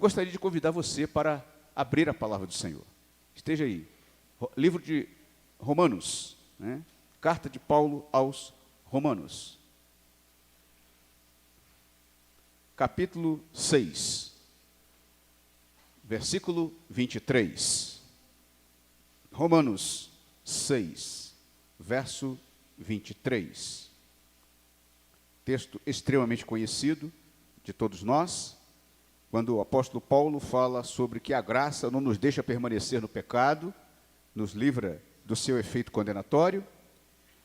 gostaria de convidar você para abrir a palavra do Senhor. Esteja aí. Livro de Romanos, né? Carta de Paulo aos Romanos. Capítulo 6, versículo 23. Romanos 6, verso 23. Texto extremamente conhecido de todos nós, quando o apóstolo Paulo fala sobre que a graça não nos deixa permanecer no pecado, nos livra do seu efeito condenatório,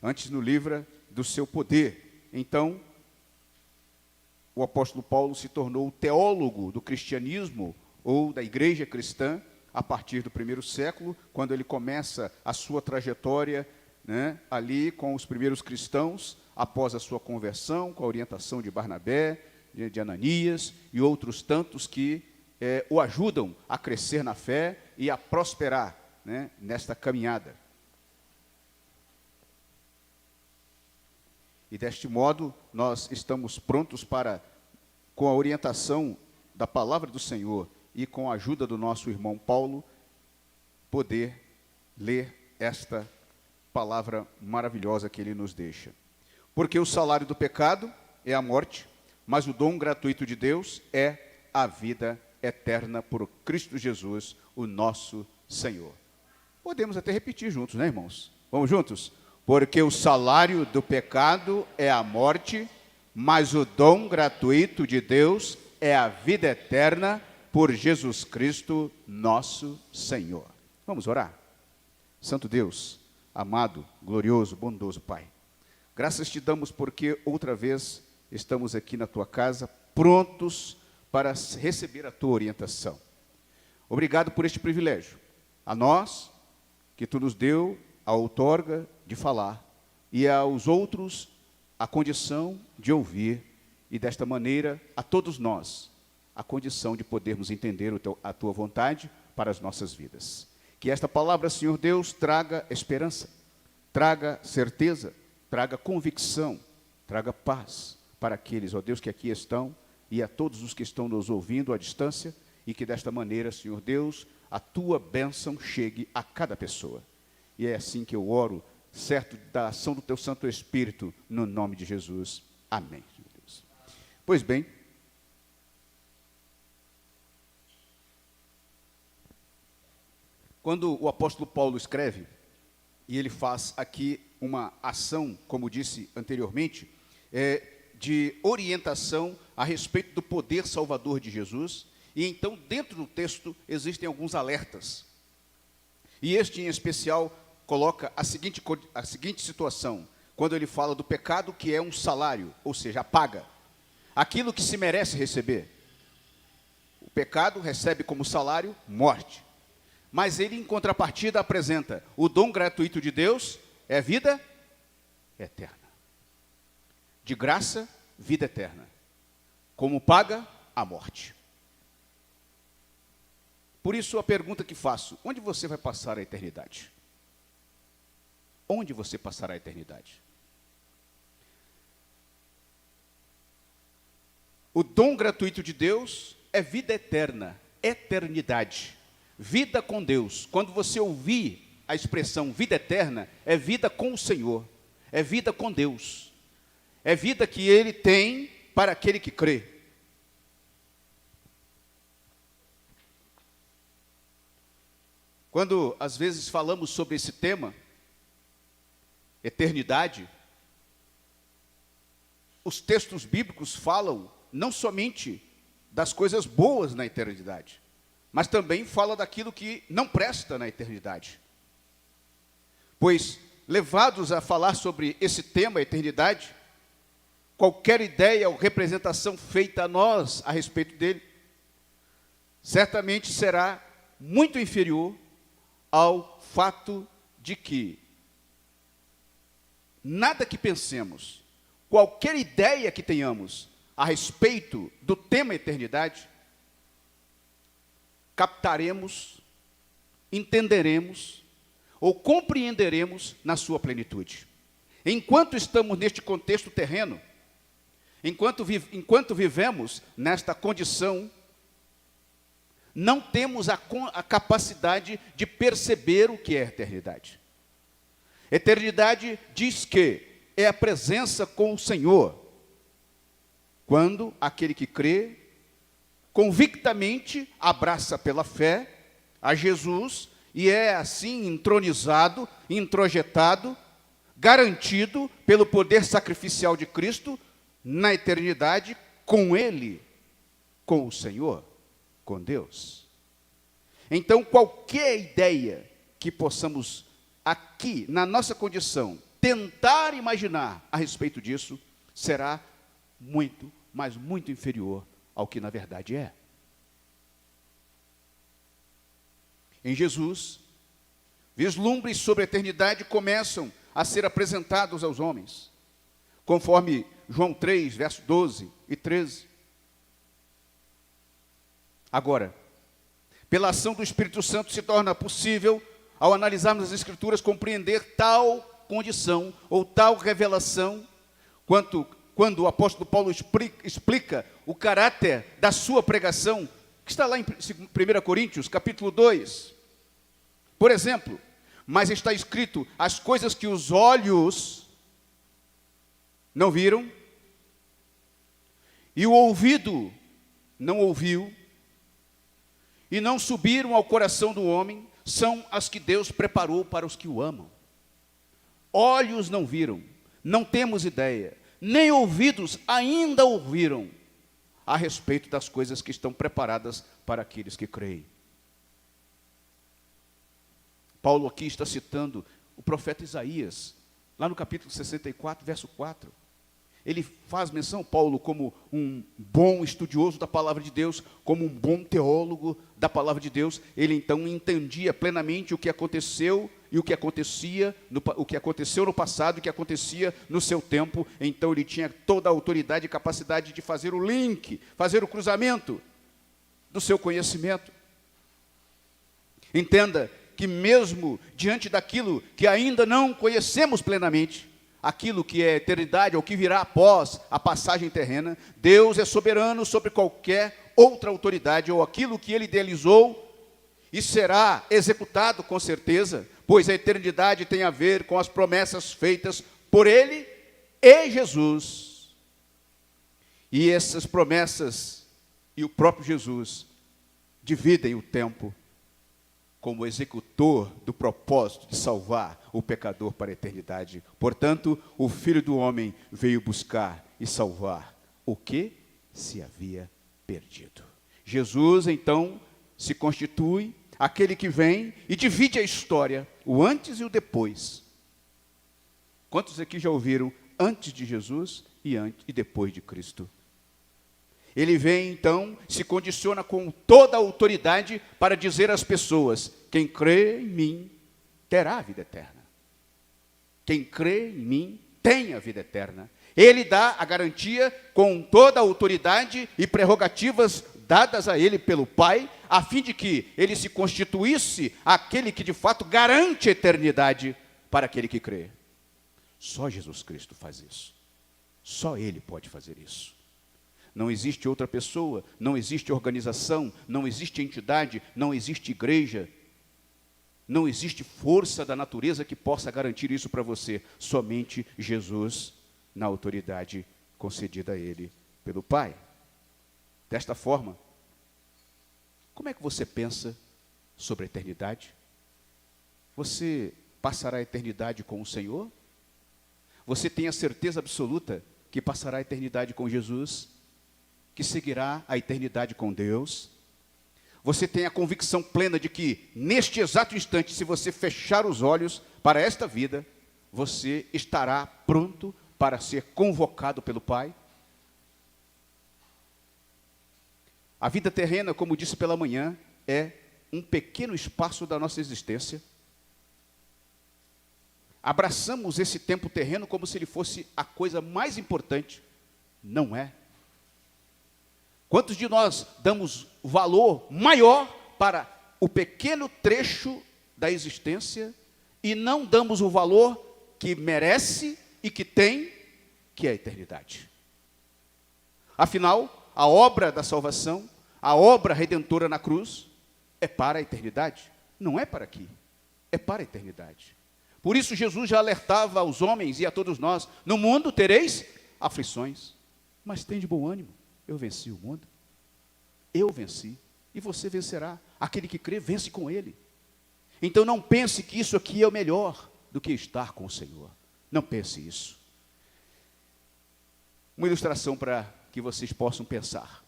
antes nos livra do seu poder. Então, o apóstolo Paulo se tornou o teólogo do cristianismo ou da igreja cristã a partir do primeiro século, quando ele começa a sua trajetória, né, ali com os primeiros cristãos, após a sua conversão, com a orientação de Barnabé, de Ananias e outros tantos que o ajudam a crescer na fé e a prosperar, né, nesta caminhada. E deste modo, nós estamos prontos para, com a orientação da palavra do Senhor e com a ajuda do nosso irmão Paulo, poder ler esta palavra maravilhosa que ele nos deixa. Porque o salário do pecado é a morte, mas o dom gratuito de Deus é a vida eterna por Cristo Jesus, o nosso Senhor. Podemos até repetir juntos, né, irmãos? Vamos juntos? Porque o salário do pecado é a morte, mas o dom gratuito de Deus é a vida eterna por Jesus Cristo, nosso Senhor. Vamos orar? Santo Deus, amado, glorioso, bondoso Pai, graças te damos porque outra vez estamos aqui na tua casa, prontos para receber a tua orientação. Obrigado por este privilégio. A nós, que tu nos deu a outorga de falar, e aos outros a condição de ouvir, e desta maneira, a todos nós, a condição de podermos entender a tua vontade para as nossas vidas. Que esta palavra, Senhor Deus, traga esperança, traga certeza, traga convicção, traga paz para aqueles, ó Deus, que aqui estão, e a todos os que estão nos ouvindo à distância, e que desta maneira, Senhor Deus, a tua bênção chegue a cada pessoa. E é assim que eu oro, certo da ação do teu Santo Espírito, no nome de Jesus. Amém. Senhor Deus. Pois bem, quando o apóstolo Paulo escreve, e ele faz aqui uma ação, como disse anteriormente, de orientação a respeito do poder salvador de Jesus, e então dentro do texto existem alguns alertas. E este em especial coloca a seguinte situação, quando ele fala do pecado que é um salário, ou seja, a paga, aquilo que se merece receber. O pecado recebe como salário morte, mas ele em contrapartida apresenta o dom gratuito de Deus é vida eterna. De graça, vida eterna. Como paga, a morte. Por isso a pergunta que faço, onde você vai passar a eternidade? Onde você passará a eternidade? O dom gratuito de Deus é vida eterna, eternidade, vida com Deus. Quando você ouvir a expressão vida eterna, é vida com o Senhor, é vida com Deus, é vida que Ele tem para aquele que crê. Quando às vezes falamos sobre esse tema, eternidade, os textos bíblicos falam não somente das coisas boas na eternidade, mas também fala daquilo que não presta na eternidade. Pois, levados a falar sobre esse tema, eternidade, qualquer ideia ou representação feita a nós a respeito dele, certamente será muito inferior ao fato de que nada que pensemos, qualquer ideia que tenhamos a respeito do tema eternidade, captaremos, entenderemos ou compreenderemos na sua plenitude. Enquanto estamos neste contexto terreno, enquanto vivemos nesta condição não temos a capacidade de perceber o que é eternidade. Eternidade diz que é a presença com o Senhor, quando aquele que crê, convictamente abraça pela fé a Jesus, e é assim entronizado, introjetado, garantido pelo poder sacrificial de Cristo, na eternidade, com Ele, com o Senhor, com Deus. Então, qualquer ideia que possamos aqui, na nossa condição, tentar imaginar a respeito disso, será muito, mas muito inferior ao que na verdade é. Em Jesus, vislumbres sobre a eternidade começam a ser apresentados aos homens, conforme João 3, verso 12 e 13. Agora, pela ação do Espírito Santo se torna possível, ao analisarmos as Escrituras, compreender tal condição ou tal revelação, quando o apóstolo Paulo explica o caráter da sua pregação, que está lá em 1 Coríntios, capítulo 2. Por exemplo, mas está escrito, as coisas que os olhos não viram, e o ouvido não ouviu, e não subiram ao coração do homem, são as que Deus preparou para os que o amam. Olhos não viram, não temos ideia, nem ouvidos ainda ouviram a respeito das coisas que estão preparadas para aqueles que creem. Paulo aqui está citando o profeta Isaías, lá no capítulo 64, verso 4. Ele faz menção, Paulo, como um bom estudioso da palavra de Deus, como um bom teólogo da palavra de Deus. Ele então entendia plenamente o que aconteceu e o que aconteceu no passado e o que acontecia no seu tempo. Então ele tinha toda a autoridade e capacidade de fazer o link, fazer o cruzamento do seu conhecimento. Entenda que mesmo diante daquilo que ainda não conhecemos plenamente, aquilo que é eternidade, ou que virá após a passagem terrena, Deus é soberano sobre qualquer outra autoridade, ou aquilo que Ele idealizou, e será executado com certeza, pois a eternidade tem a ver com as promessas feitas por Ele e Jesus. E essas promessas e o próprio Jesus dividem o tempo como executor do propósito de salvar o pecador para a eternidade. Portanto, o Filho do Homem veio buscar e salvar o que se havia perdido. Jesus, então, se constitui aquele que vem e divide a história, o antes e o depois. Quantos aqui já ouviram antes de Jesus e depois de Cristo? Ele vem, então, se condiciona com toda a autoridade para dizer às pessoas: quem crê em mim terá a vida eterna. Quem crê em mim tem a vida eterna. Ele dá a garantia com toda a autoridade e prerrogativas dadas a ele pelo Pai, a fim de que ele se constituísse aquele que de fato garante a eternidade para aquele que crê. Só Jesus Cristo faz isso. Só Ele pode fazer isso. Não existe outra pessoa, não existe organização, não existe entidade, não existe igreja, não existe força da natureza que possa garantir isso para você. Somente Jesus, na autoridade concedida a Ele pelo Pai. Desta forma, como é que você pensa sobre a eternidade? Você passará a eternidade com o Senhor? Você tem a certeza absoluta que passará a eternidade com Jesus? Que seguirá a eternidade com Deus? Você tem a convicção plena de que, neste exato instante, se você fechar os olhos para esta vida, você estará pronto para ser convocado pelo Pai? A vida terrena, como disse pela manhã, é um pequeno espaço da nossa existência. Abraçamos esse tempo terreno como se ele fosse a coisa mais importante. Não é. Quantos de nós damos valor maior para o pequeno trecho da existência e não damos o valor que merece e que tem, que é a eternidade? Afinal, a obra da salvação, a obra redentora na cruz, é para a eternidade. Não é para aqui, é para a eternidade. Por isso Jesus já alertava aos homens e a todos nós: no mundo tereis aflições, mas tem de bom ânimo, eu venci o mundo. Eu venci, e você vencerá. Aquele que crê, vence com ele. Então não pense que isso aqui é o melhor do que estar com o Senhor. Não pense isso. Uma ilustração para que vocês possam pensar.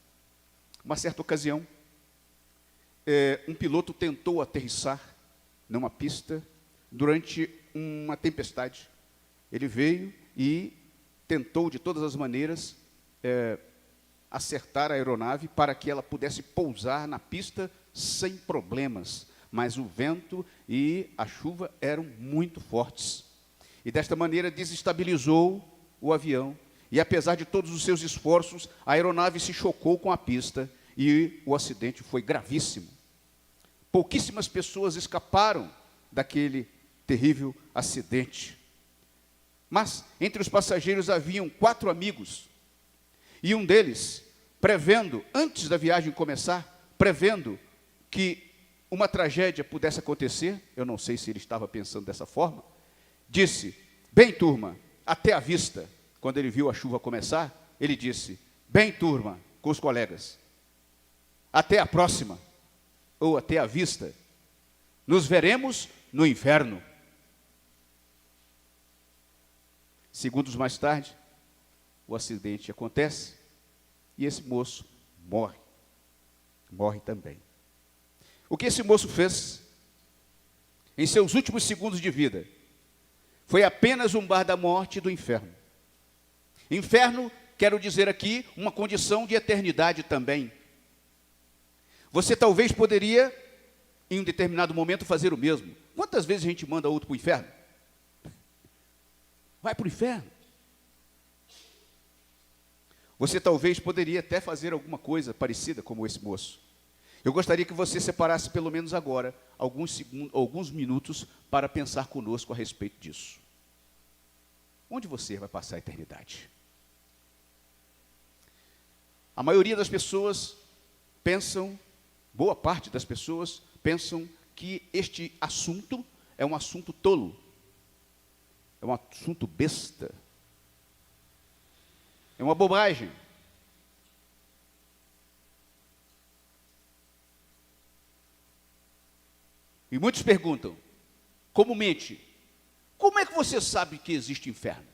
Uma certa ocasião, um piloto tentou aterrissar numa pista durante uma tempestade. Ele veio e tentou de todas as maneiras acertar a aeronave para que ela pudesse pousar na pista sem problemas. Mas o vento e a chuva eram muito fortes. E desta maneira desestabilizou o avião. E apesar de todos os seus esforços, a aeronave se chocou com a pista e o acidente foi gravíssimo. Pouquíssimas pessoas escaparam daquele terrível acidente. Mas entre os passageiros haviam 4 amigos. E um deles, prevendo, antes da viagem começar, prevendo que uma tragédia pudesse acontecer, eu não sei se ele estava pensando dessa forma, disse: bem, turma, até a vista. Quando ele viu a chuva começar, ele disse: bem, turma, com os colegas, até a próxima, ou até a vista, nos veremos no inferno. Segundos mais tarde, o acidente acontece e esse moço morre também. O que esse moço fez em seus últimos segundos de vida foi apenas zumbar da morte e do inferno. Inferno, quero dizer aqui, uma condição de eternidade também. Você talvez poderia, em um determinado momento, fazer o mesmo. Quantas vezes a gente manda outro para o inferno? Vai para o inferno. Você talvez poderia até fazer alguma coisa parecida como esse moço. Eu gostaria que você separasse pelo menos agora alguns minutos para pensar conosco a respeito disso. Onde você vai passar a eternidade? A maioria das pessoas pensam, boa parte das pessoas pensam que este assunto é um assunto tolo, é um assunto besta, é uma bobagem. E muitos perguntam, comumente, como é que você sabe que existe inferno?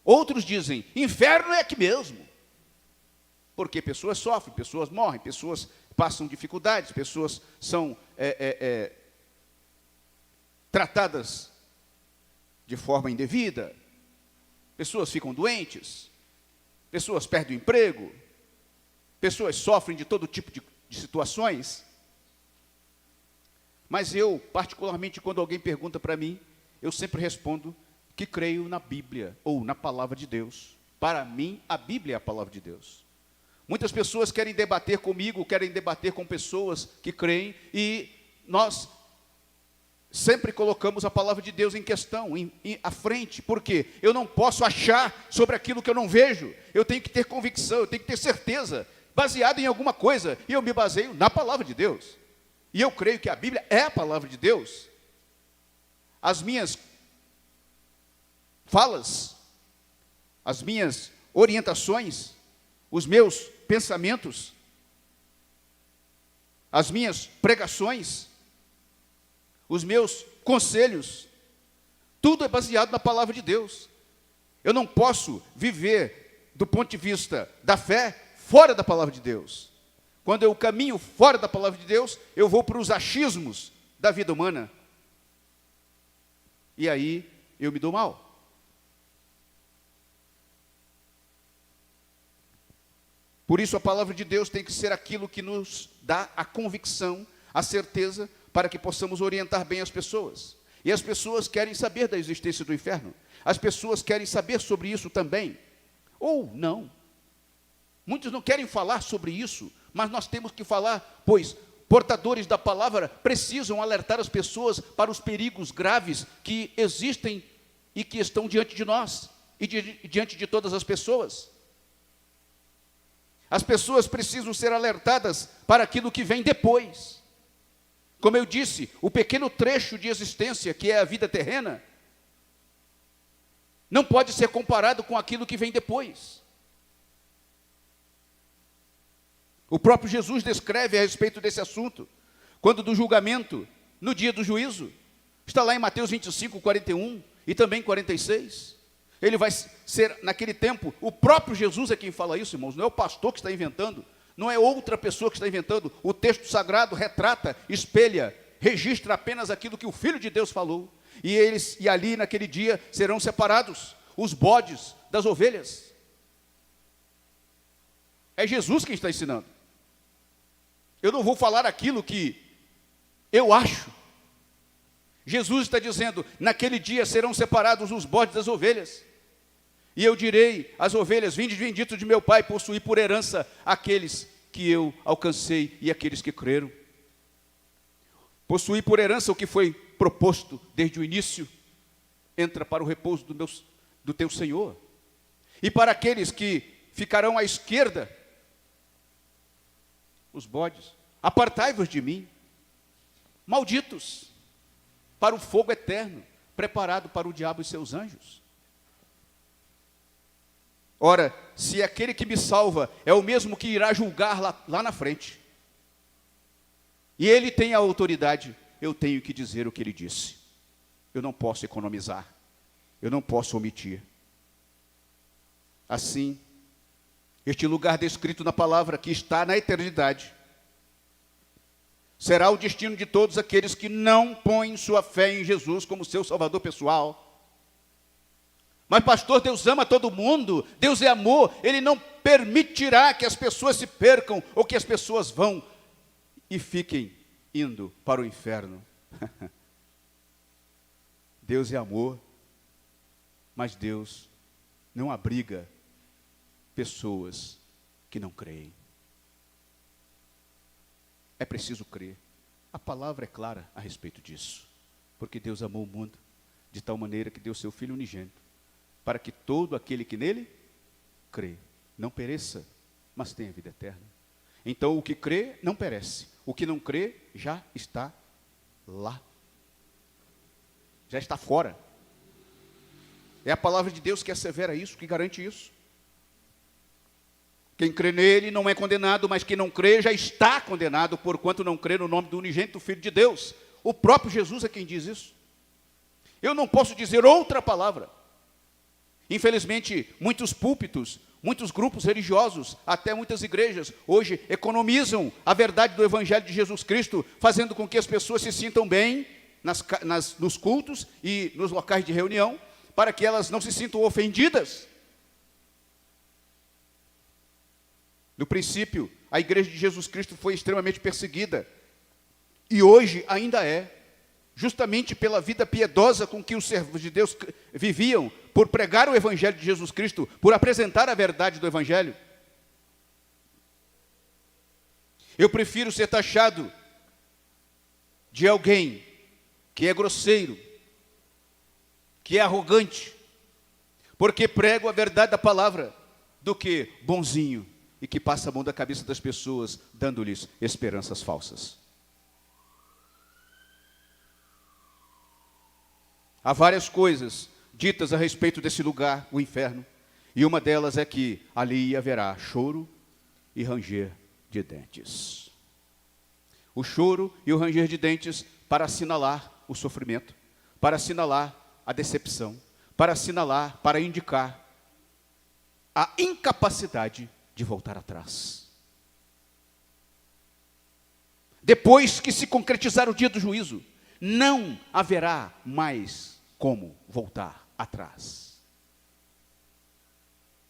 Outros dizem, inferno é aqui mesmo. Porque pessoas sofrem, pessoas morrem, pessoas passam dificuldades, pessoas são tratadas de forma indevida, pessoas ficam doentes, pessoas perdem o emprego, pessoas sofrem de todo tipo de situações. Mas eu, particularmente, quando alguém pergunta para mim, eu sempre respondo que creio na Bíblia, ou na Palavra de Deus. Para mim, a Bíblia é a Palavra de Deus. Muitas pessoas querem debater comigo, querem debater com pessoas que creem, e nós sempre colocamos a Palavra de Deus em questão, à frente. Por quê? Eu não posso achar sobre aquilo que eu não vejo. Eu tenho que ter convicção, eu tenho que ter certeza, baseado em alguma coisa, e eu me baseio na Palavra de Deus. E eu creio que a Bíblia é a Palavra de Deus. As minhas falas, as minhas orientações, os meus pensamentos, as minhas pregações, os meus conselhos, tudo é baseado na Palavra de Deus. Eu não posso viver do ponto de vista da fé fora da Palavra de Deus. Quando eu caminho fora da Palavra de Deus, eu vou para os achismos da vida humana. E aí eu me dou mal. Por isso a Palavra de Deus tem que ser aquilo que nos dá a convicção, a certeza, para que possamos orientar bem as pessoas. E as pessoas querem saber da existência do inferno. As pessoas querem saber sobre isso também. Ou não. Muitos não querem falar sobre isso, mas nós temos que falar, pois portadores da palavra precisam alertar as pessoas para os perigos graves que existem e que estão diante de nós e diante de todas as pessoas. As pessoas precisam ser alertadas para aquilo que vem depois. Como eu disse, o pequeno trecho de existência que é a vida terrena não pode ser comparado com aquilo que vem depois. O próprio Jesus descreve a respeito desse assunto, quando do julgamento, no dia do juízo, está lá em Mateus 25, 41 e também 46. Ele vai ser, naquele tempo, o próprio Jesus é quem fala isso, irmãos, não é o pastor que está inventando, não é outra pessoa que está inventando. O texto sagrado retrata, espelha, registra apenas aquilo que o Filho de Deus falou. E ali, naquele dia, serão separados os bodes das ovelhas. É Jesus quem está ensinando. Eu não vou falar aquilo que eu acho. Jesus está dizendo, naquele dia serão separados os bodes das ovelhas. E eu direi às ovelhas, vinde bendito de meu Pai, possuí por herança aqueles que eu alcancei e aqueles que creram. Possuí por herança o que foi proposto desde o início, entra para o repouso do teu Senhor. E para aqueles que ficarão à esquerda, os bodes, apartai-vos de mim, malditos, para o fogo eterno, preparado para o diabo e seus anjos. Ora, se aquele que me salva é o mesmo que irá julgar lá na frente, e ele tem a autoridade, eu tenho que dizer o que ele disse. Eu não posso economizar, eu não posso omitir. Assim, este lugar descrito na palavra, que está na eternidade, será o destino de todos aqueles que não põem sua fé em Jesus como seu Salvador pessoal. Mas pastor, Deus ama todo mundo, Deus é amor, Ele não permitirá que as pessoas se percam, ou que as pessoas vão e fiquem indo para o inferno. Deus é amor, mas Deus não abriga pessoas que não creem. É preciso crer. A palavra é clara a respeito disso, porque Deus amou o mundo de tal maneira que deu seu Filho unigênito, para que todo aquele que nele crê, não pereça, mas tenha vida eterna. Então o que crê não perece, o que não crê já está lá, já está fora. É a palavra de Deus que assevera isso, que garante isso. Quem crê nele não é condenado, mas quem não crê já está condenado, porquanto não crê no nome do unigênito Filho de Deus. O próprio Jesus é quem diz isso. Eu não posso dizer outra palavra. Infelizmente, muitos púlpitos, muitos grupos religiosos, até muitas igrejas, hoje economizam a verdade do Evangelho de Jesus Cristo, fazendo com que as pessoas se sintam bem nos cultos e nos locais de reunião, para que elas não se sintam ofendidas. No princípio, a igreja de Jesus Cristo foi extremamente perseguida, e hoje ainda é, justamente pela vida piedosa com que os servos de Deus viviam, por pregar o Evangelho de Jesus Cristo, por apresentar a verdade do Evangelho. Eu prefiro ser taxado de alguém que é grosseiro, que é arrogante, porque prego a verdade da palavra, do que bonzinho e que passa a mão da cabeça das pessoas, dando-lhes esperanças falsas. Há várias coisas ditas a respeito desse lugar, o inferno, e uma delas é que ali haverá choro e ranger de dentes. O choro e o ranger de dentes para assinalar o sofrimento, para assinalar a decepção, para assinalar, para indicar a incapacidade de voltar atrás. Depois que se concretizar o dia do juízo, não haverá mais como voltar atrás.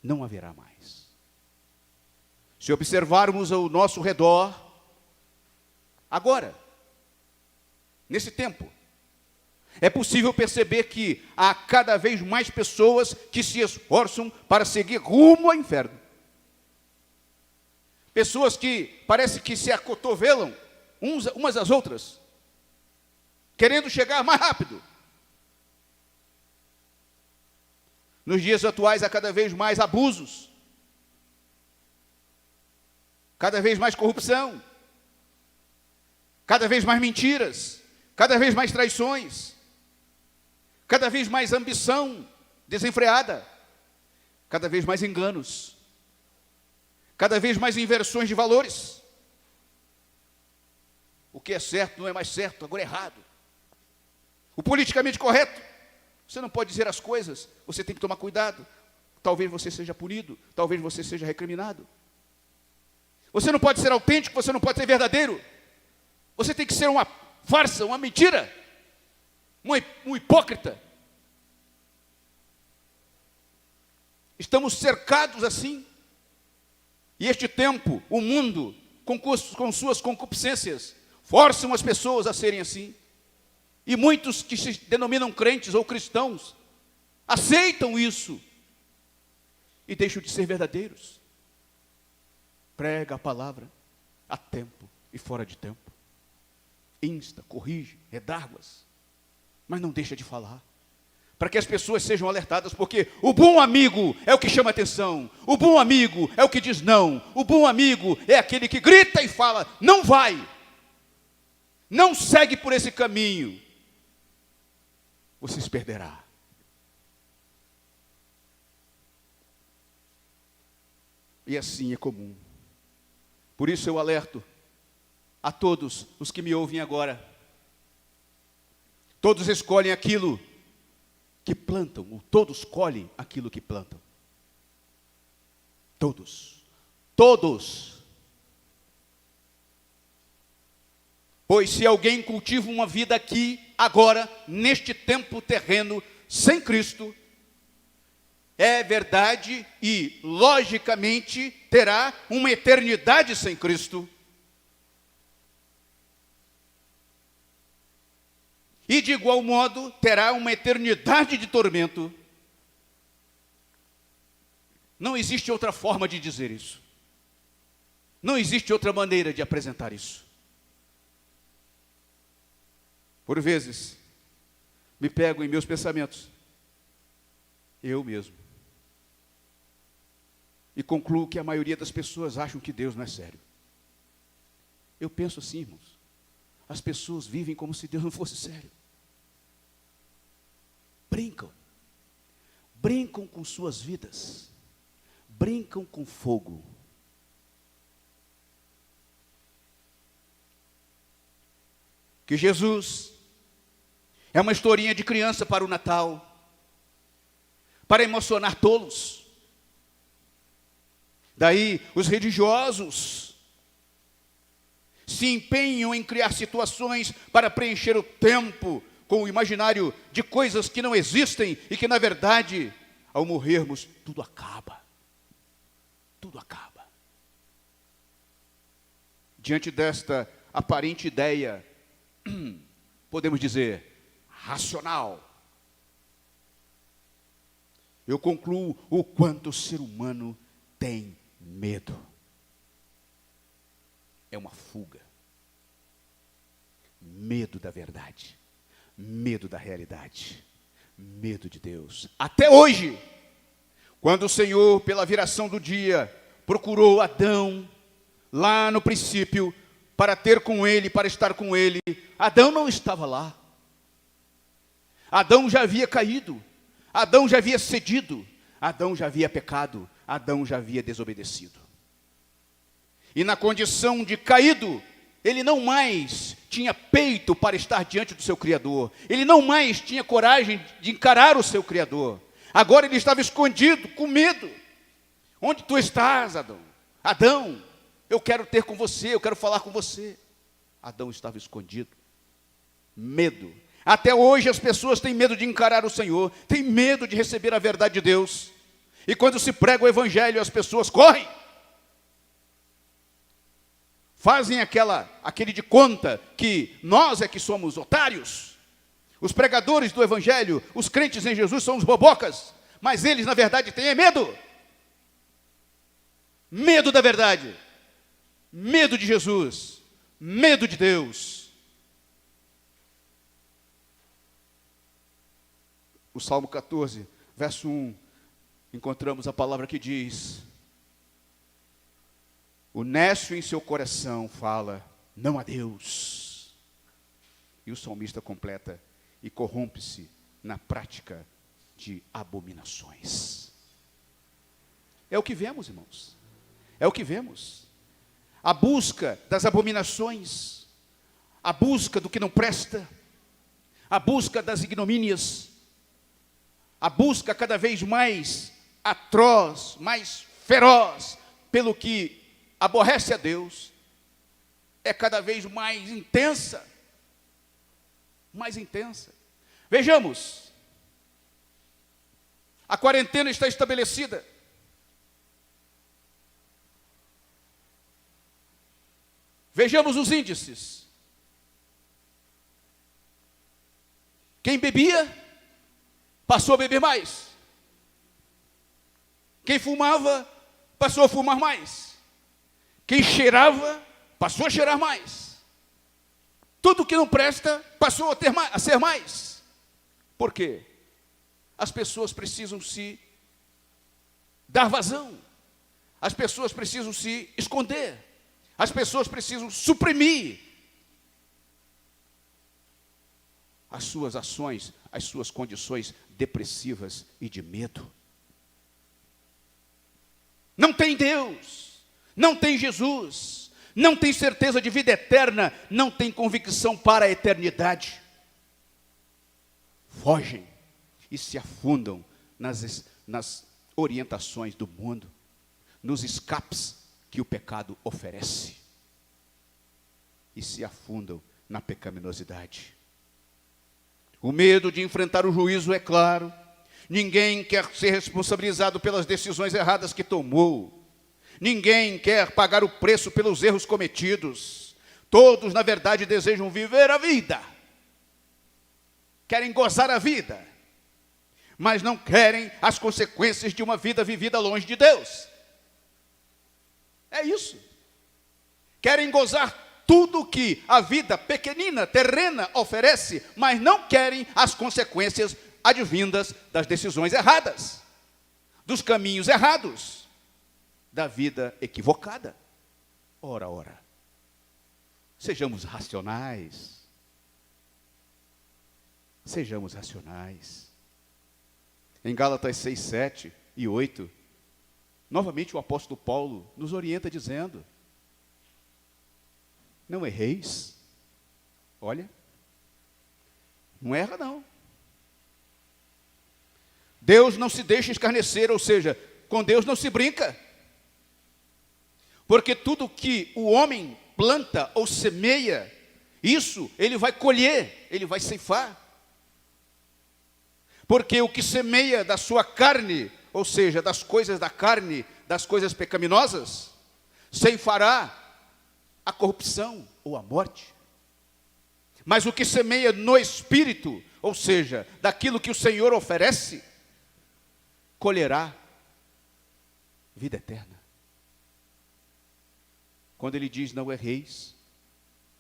Não haverá mais. Se observarmos ao nosso redor, agora, nesse tempo, é possível perceber que há cada vez mais pessoas que se esforçam para seguir rumo ao inferno. Pessoas que parece que se acotovelam umas às outras, querendo chegar mais rápido. Nos dias atuais há cada vez mais abusos. cada vez mais corrupção, cada vez mais mentiras, cada vez mais traições, cada vez mais ambição desenfreada, cada vez mais enganos, cada vez mais inversões de valores. O que é certo não é mais certo, agora é errado. O politicamente correto, você não pode dizer as coisas, você tem que tomar cuidado. Talvez você seja punido, talvez você seja recriminado. Você não pode ser autêntico, você não pode ser verdadeiro. Você tem que ser uma farsa, uma mentira, um hipócrita. Estamos cercados assim. E este tempo, o mundo, com suas concupiscências, forçam as pessoas a serem assim. E muitos que se denominam crentes ou cristãos, aceitam isso e deixam de ser verdadeiros. Prega a palavra a tempo e fora de tempo. Insta, corrige, redarguas, mas não deixa de falar. Para que as pessoas sejam alertadas, porque o bom amigo é o que chama atenção. O bom amigo é o que diz não. O bom amigo é aquele que grita e fala, não vai. Não segue por esse caminho. Você se perderá. E assim é comum. Por isso eu alerto a todos os que me ouvem agora. Todos escolhem aquilo que plantam, ou todos colhem aquilo que plantam. Todos. Todos. Pois se alguém cultiva uma vida aqui, agora, neste tempo terreno, sem Cristo, é verdade e, logicamente, terá uma eternidade sem Cristo. E, de igual modo, terá uma eternidade de tormento. Não existe outra forma de dizer isso. Não existe outra maneira de apresentar isso. Por vezes, me pego em meus pensamentos, eu mesmo, e concluo que a maioria das pessoas acham que Deus não é sério. Eu penso assim, irmãos, as pessoas vivem como se Deus não fosse sério. Brincam com suas vidas, brincam com fogo. Que Jesus é uma historinha de criança para o Natal, para emocionar tolos. Daí os religiosos se empenham em criar situações para preencher o tempo com o imaginário de coisas que não existem e que, na verdade, ao morrermos, tudo acaba. Tudo acaba. Diante desta aparente ideia, podemos dizer, racional, eu concluo o quanto o ser humano tem medo. É uma fuga. Medo da verdade. Medo da realidade. Medo de Deus. Até hoje, quando o Senhor, pela viração do dia, procurou Adão, lá no princípio, para ter com ele, para estar com ele, Adão não estava lá. Adão já havia caído. Adão já havia cedido. Adão já havia pecado. Adão já havia desobedecido. E na condição de caído, ele não mais tinha peito para estar diante do seu Criador. Ele não mais tinha coragem de encarar o seu Criador. Agora ele estava escondido, com medo. Onde tu estás, Adão? Adão, eu quero ter com você, eu quero falar com você. Adão estava escondido. Medo. Até hoje as pessoas têm medo de encarar o Senhor, têm medo de receber a verdade de Deus. E quando se prega o Evangelho, as pessoas correm. Fazem aquele de conta que nós é que somos otários. Os pregadores do Evangelho, os crentes em Jesus são os bobocas. Mas eles, na verdade, têm medo. Medo da verdade. Medo de Jesus. Medo de Deus. O Salmo 14, verso 1, encontramos a palavra que diz: O nécio em seu coração fala, não a Deus. E o salmista completa, e corrompe-se na prática de abominações. É o que vemos, irmãos. É o que vemos. A busca das abominações, a busca do que não presta, a busca das ignomínias, a busca cada vez mais atroz, mais feroz, pelo que aborrece a Deus, é cada vez mais intensa. Mais intensa. Vejamos, a quarentena está estabelecida. Vejamos os índices. Quem bebia, passou a beber mais. Quem fumava, passou a fumar mais. Quem cheirava, passou a cheirar mais. Tudo que não presta, passou a ser mais. Por quê? As pessoas precisam se dar vazão. As pessoas precisam se esconder. As pessoas precisam suprimir as suas ações, as suas condições depressivas e de medo. Não tem Deus, não tem Jesus, não tem certeza de vida eterna, não tem convicção para a eternidade. Fogem e se afundam nas orientações do mundo, nos escapes que o pecado oferece, e se afundam na pecaminosidade. O medo de enfrentar o juízo é claro. Ninguém quer ser responsabilizado pelas decisões erradas que tomou. Ninguém quer pagar o preço pelos erros cometidos. Todos, na verdade, desejam viver a vida. Querem gozar a vida, mas não querem as consequências de uma vida vivida longe de Deus. É isso. Querem gozar tudo que a vida pequenina, terrena, oferece, mas não querem as consequências advindas das decisões erradas, dos caminhos errados, da vida equivocada. Ora, ora. Sejamos racionais. Sejamos racionais. Em Gálatas 6, 7 e 8, novamente o apóstolo Paulo nos orienta dizendo, não erreis. Olha, não erra não. Deus não se deixa escarnecer, ou seja, com Deus não se brinca. Porque tudo que o homem planta ou semeia, isso ele vai colher, ele vai ceifar. Porque o que semeia da sua carne, ou seja, das coisas da carne, das coisas pecaminosas, ceifará a corrupção ou a morte. Mas o que semeia no Espírito, ou seja, daquilo que o Senhor oferece, colherá vida eterna. Quando ele diz não erreis,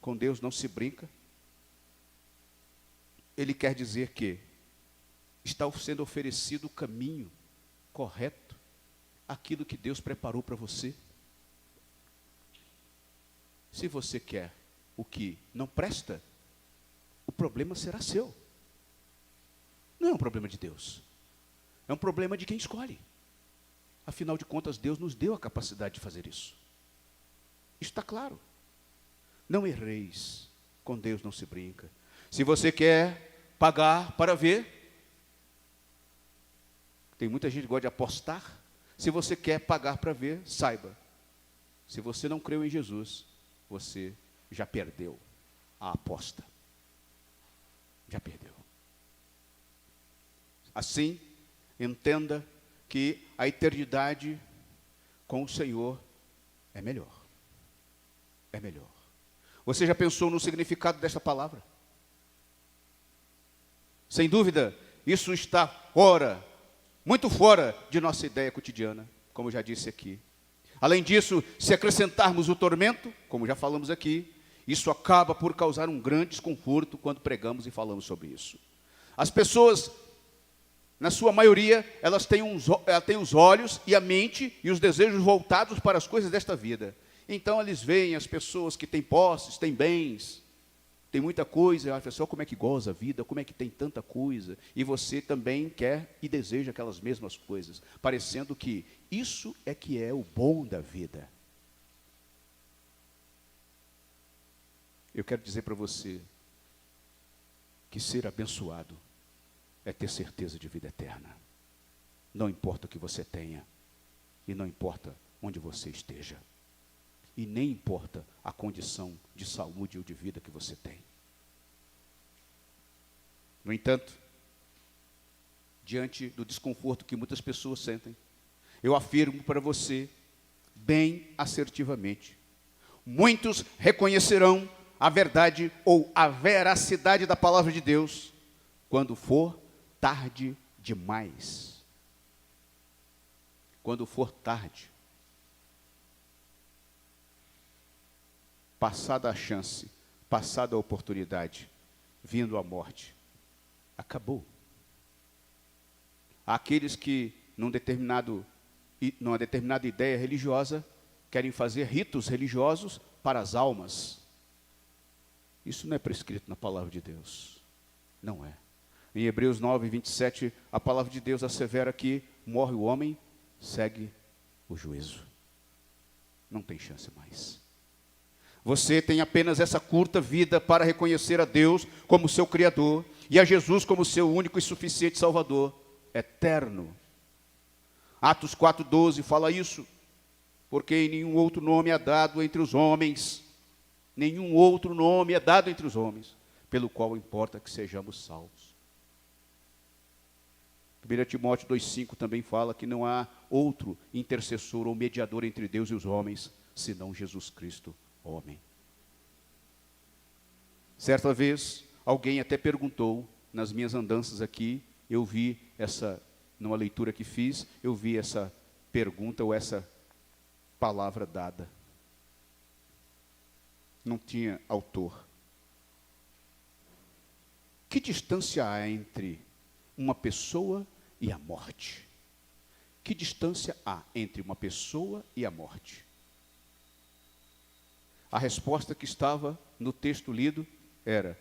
com Deus não se brinca, ele quer dizer que está sendo oferecido o caminho correto, aquilo que Deus preparou para você. Se você quer o que não presta, o problema será seu. Não é um problema de Deus. É um problema de quem escolhe. Afinal de contas, Deus nos deu a capacidade de fazer isso. Está claro. Não erreis, com Deus não se brinca. Se você quer pagar para ver, tem muita gente que gosta de apostar. Se você quer pagar para ver, saiba, se você não creu em Jesus, você já perdeu a aposta. Já perdeu. Assim, entenda que a eternidade com o Senhor é melhor. É melhor. Você já pensou no significado dessa palavra? Sem dúvida, isso está fora, muito fora de nossa ideia cotidiana, como já disse aqui. Além disso, se acrescentarmos o tormento, como já falamos aqui, isso acaba por causar um grande desconforto quando pregamos e falamos sobre isso. As pessoas, na sua maioria, elas têm os olhos e a mente e os desejos voltados para as coisas desta vida. Então eles veem as pessoas que têm posses, têm bens, tem muita coisa, e a pessoa, como é que goza a vida, como é que tem tanta coisa, e você também quer e deseja aquelas mesmas coisas, parecendo que isso é que é o bom da vida. Eu quero dizer para você que ser abençoado é ter certeza de vida eterna. Não importa o que você tenha, e não importa onde você esteja. E nem importa a condição de saúde ou de vida que você tem. No entanto, diante do desconforto que muitas pessoas sentem, eu afirmo para você, bem assertivamente, muitos reconhecerão a verdade ou a veracidade da palavra de Deus quando for tarde demais. Quando for tarde. Passada a chance, passada a oportunidade, vindo a morte, acabou. Há aqueles que, numa determinada ideia religiosa, querem fazer ritos religiosos para as almas. Isso não é prescrito na palavra de Deus. Não é. Em Hebreus 9, 27, a palavra de Deus assevera que morre o homem, segue o juízo. Não tem chance mais. Você tem apenas essa curta vida para reconhecer a Deus como seu Criador e a Jesus como seu único e suficiente Salvador, eterno. Atos 4,12 fala isso, porque em nenhum outro nome é dado entre os homens, nenhum outro nome é dado entre os homens, pelo qual importa que sejamos salvos. 1 Timóteo 2,5 também fala que não há outro intercessor ou mediador entre Deus e os homens, senão Jesus Cristo, homem. Certa vez, alguém até perguntou, nas minhas andanças aqui, eu vi numa leitura que fiz, eu vi essa pergunta ou essa palavra dada. Não tinha autor. Que distância há entre uma pessoa e a morte? Que distância há entre uma pessoa e a morte? A resposta que estava no texto lido era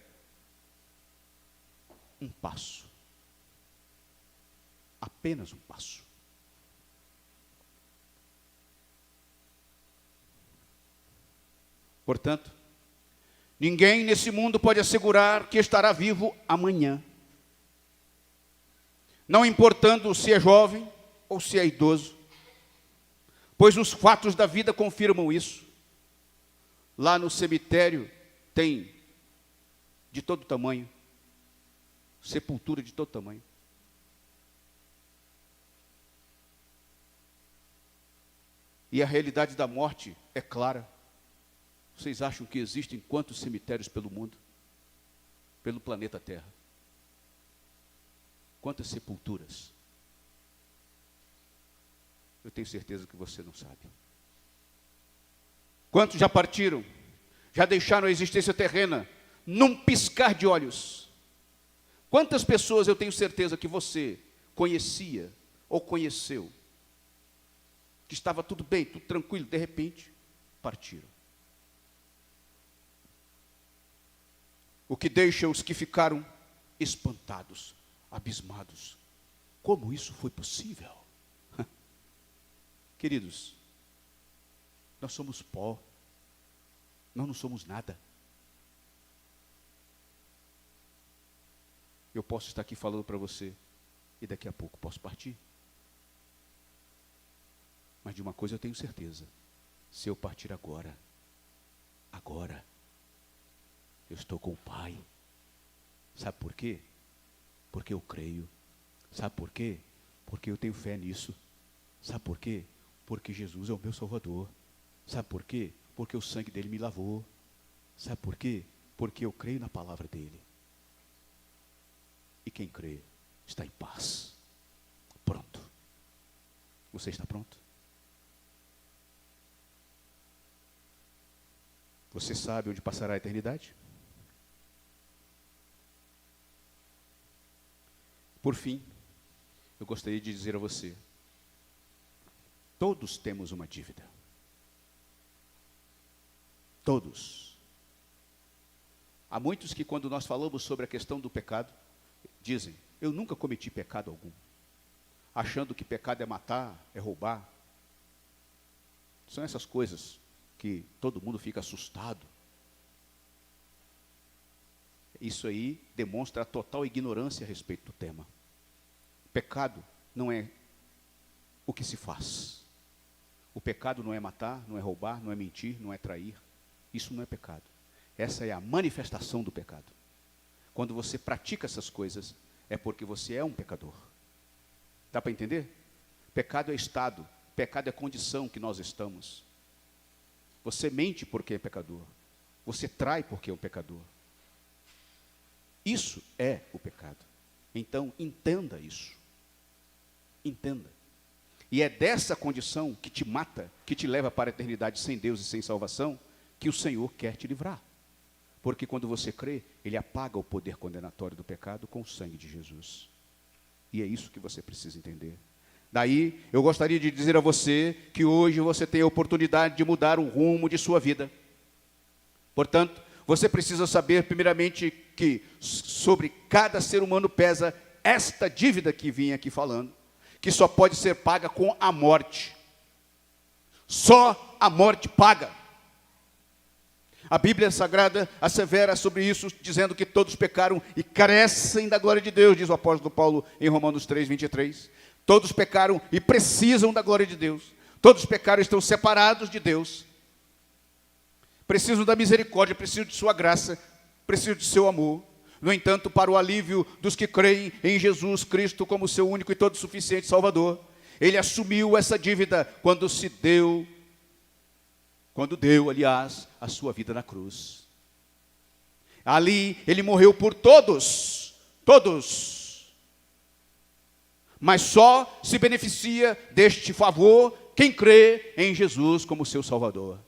um passo. Apenas um passo. Portanto, ninguém nesse mundo pode assegurar que estará vivo amanhã. Não importando se é jovem ou se é idoso, pois os fatos da vida confirmam isso. Lá no cemitério tem de todo tamanho, sepultura de todo tamanho. E a realidade da morte é clara. Vocês acham que existem quantos cemitérios pelo mundo? Pelo planeta Terra? Quantas sepulturas? Eu tenho certeza que você não sabe. Quantos já partiram? Já deixaram a existência terrena num piscar de olhos? Quantas pessoas eu tenho certeza que você conhecia ou conheceu, que estava tudo bem, tudo tranquilo, de repente partiram? O que deixa os que ficaram espantados, abismados. Como isso foi possível? Queridos, nós somos pó, nós não somos nada. Eu posso estar aqui falando para você e daqui a pouco posso partir. Mas de uma coisa eu tenho certeza: se eu partir agora, eu estou com o Pai. Sabe por quê? Porque eu creio. Sabe por quê? Porque eu tenho fé nisso. Sabe por quê? Porque Jesus é o meu Salvador. Sabe por quê? Porque o sangue dele me lavou. Sabe por quê? Porque eu creio na palavra dele. E quem crê está em paz. Pronto. Você está pronto? Você sabe onde passará a eternidade? Por fim, eu gostaria de dizer a você: todos temos uma dívida. Todos. Há muitos que, quando nós falamos sobre a questão do pecado, dizem: eu nunca cometi pecado algum, achando que pecado é matar, é roubar. São essas coisas que todo mundo fica assustado. Isso aí demonstra a total ignorância a respeito do tema. Pecado não é o que se faz. O pecado não é matar, não é roubar, não é mentir, não é trair. Isso não é pecado. Essa é a manifestação do pecado. Quando você pratica essas coisas, é porque você é um pecador. Dá para entender? Pecado é estado, pecado é condição que nós estamos. Você mente porque é pecador. Você trai porque é um pecador. Isso é o pecado. Então, entenda isso. Entenda. E é dessa condição que te mata, que te leva para a eternidade sem Deus e sem salvação, que o Senhor quer te livrar. Porque quando você crê, Ele apaga o poder condenatório do pecado com o sangue de Jesus. E é isso que você precisa entender. Daí, eu gostaria de dizer a você que hoje você tem a oportunidade de mudar o rumo de sua vida. Portanto, você precisa saber, primeiramente, que sobre cada ser humano pesa esta dívida que vim aqui falando, que só pode ser paga com a morte. Só a morte paga. A Bíblia Sagrada assevera sobre isso, dizendo que todos pecaram e carecem da glória de Deus, diz o apóstolo Paulo em Romanos 3, 23. Todos pecaram e precisam da glória de Deus. Todos pecaram e estão separados de Deus. Precisam da misericórdia, precisam de sua graça, precisam de seu amor. No entanto, para o alívio dos que creem em Jesus Cristo como seu único e todo suficiente Salvador, Ele assumiu essa dívida quando deu, aliás, a sua vida na cruz. Ali, Ele morreu por todos. Mas só se beneficia deste favor quem crê em Jesus como seu Salvador.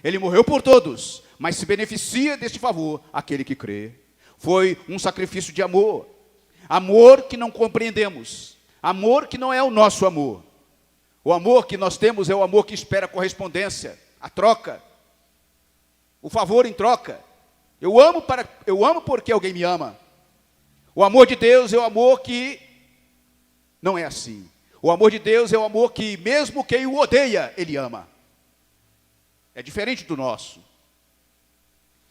Ele morreu por todos, mas se beneficia deste favor aquele que crê. Foi um sacrifício de amor. Amor que não compreendemos. Amor que não é o nosso amor. O amor que nós temos é o amor que espera a correspondência, a troca, o favor em troca. Eu amo porque alguém me ama. O amor de Deus é o amor que não é assim. O amor de Deus é o amor que mesmo quem o odeia, Ele ama. É diferente do nosso.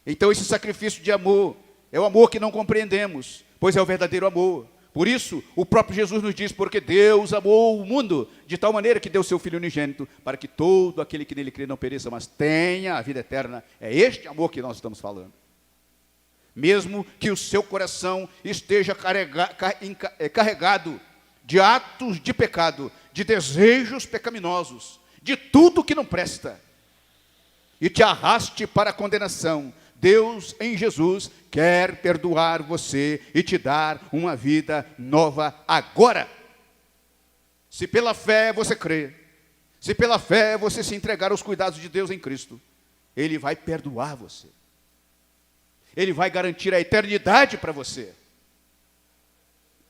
Então esse sacrifício de amor é o amor que não compreendemos, pois é o verdadeiro amor. Por isso, o próprio Jesus nos diz: porque Deus amou o mundo de tal maneira que deu seu Filho unigênito, para que todo aquele que nele crê não pereça, mas tenha a vida eterna. É este amor que nós estamos falando. Mesmo que o seu coração esteja carregado de atos de pecado, de desejos pecaminosos, de tudo que não presta, e te arraste para a condenação, Deus em Jesus quer perdoar você e te dar uma vida nova agora. Se pela fé você crê, se pela fé você se entregar aos cuidados de Deus em Cristo, Ele vai perdoar você. Ele vai garantir a eternidade para você.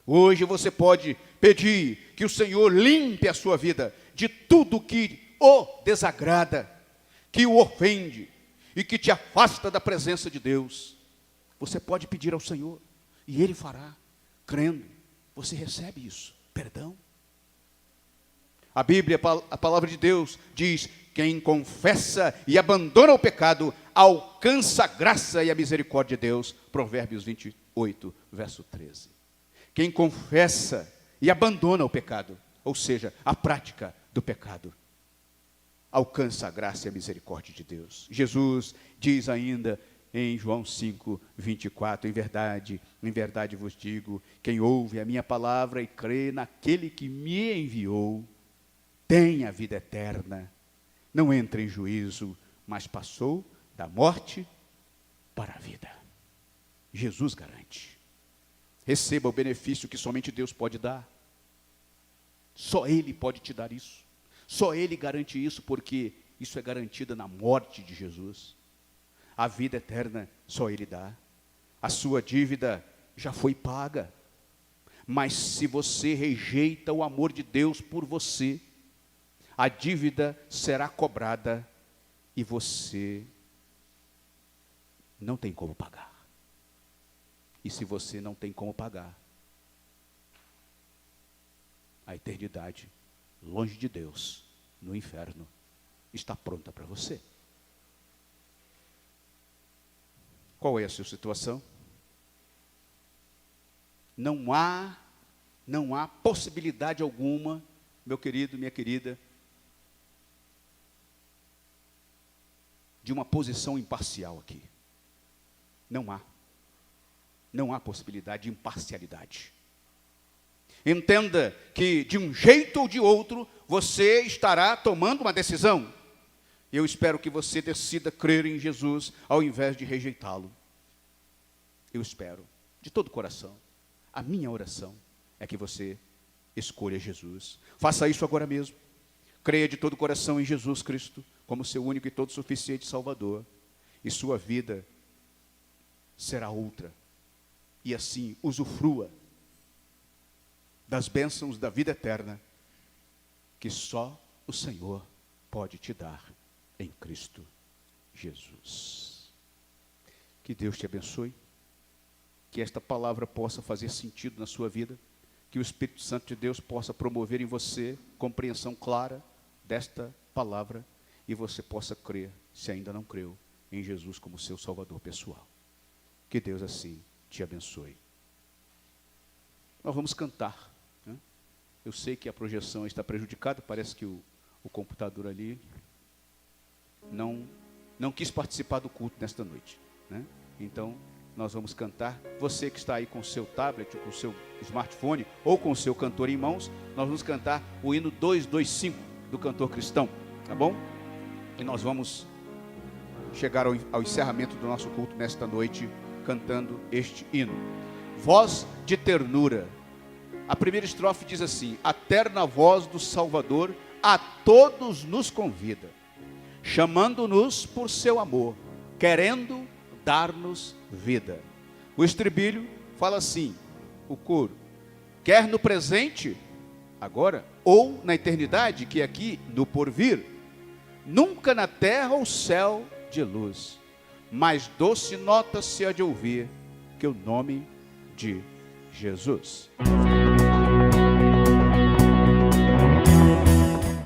Hoje você pode pedir que o Senhor limpe a sua vida de tudo que o desagrada, que o ofende e que te afasta da presença de Deus. Você pode pedir ao Senhor e Ele fará, crendo. Você recebe isso, perdão. A Bíblia, a palavra de Deus diz: quem confessa e abandona o pecado, alcança a graça e a misericórdia de Deus. Provérbios 28, verso 13. Quem confessa e abandona o pecado, ou seja, a prática do pecado, alcança a graça e a misericórdia de Deus. Jesus diz ainda em João 5, 24, em verdade vos digo, quem ouve a minha palavra e crê naquele que me enviou, tem a vida eterna, não entra em juízo, mas passou da morte para a vida. Jesus garante. Receba o benefício que somente Deus pode dar. Só Ele pode te dar isso. Só Ele garante isso, porque isso é garantido na morte de Jesus. A vida eterna só Ele dá. A sua dívida já foi paga. Mas se você rejeita o amor de Deus por você, a dívida será cobrada e você não tem como pagar. E se você não tem como pagar, a eternidade, longe de Deus, no inferno, está pronta para você. Qual é a sua situação? Não há possibilidade alguma, meu querido, minha querida, de uma posição imparcial aqui. Não há possibilidade de imparcialidade. Entenda que de um jeito ou de outro, você estará tomando uma decisão. Eu espero que você decida crer em Jesus ao invés de rejeitá-lo. Eu espero, de todo o coração. A minha oração é que você escolha Jesus. Faça isso agora mesmo. Creia de todo o coração em Jesus Cristo como seu único e todo suficiente Salvador. E sua vida será outra. E assim usufrua das bênçãos da vida eterna que só o Senhor pode te dar em Cristo Jesus. Que Deus te abençoe, que esta palavra possa fazer sentido na sua vida, que o Espírito Santo de Deus possa promover em você compreensão clara desta palavra e você possa crer, se ainda não creu, em Jesus como seu Salvador pessoal. Que Deus assim te abençoe. Nós vamos cantar, né? Eu sei que a projeção está prejudicada, parece que o computador ali não quis participar do culto nesta noite, né? Então, nós vamos cantar. Você que está aí com o seu tablet, com o seu smartphone, ou com o seu cantor em mãos, nós vamos cantar o hino 225 do cantor cristão, tá bom? E nós vamos chegar ao encerramento do nosso culto nesta noite, cantando este hino. Voz de ternura. A primeira estrofe diz assim: a terna voz do Salvador a todos nos convida, chamando-nos por seu amor, querendo dar-nos vida. O estribilho fala assim, o coro: quer no presente, agora, ou na eternidade, que é aqui no porvir, nunca na terra ou céu de luz, mas doce nota se há de ouvir, que o nome de Jesus.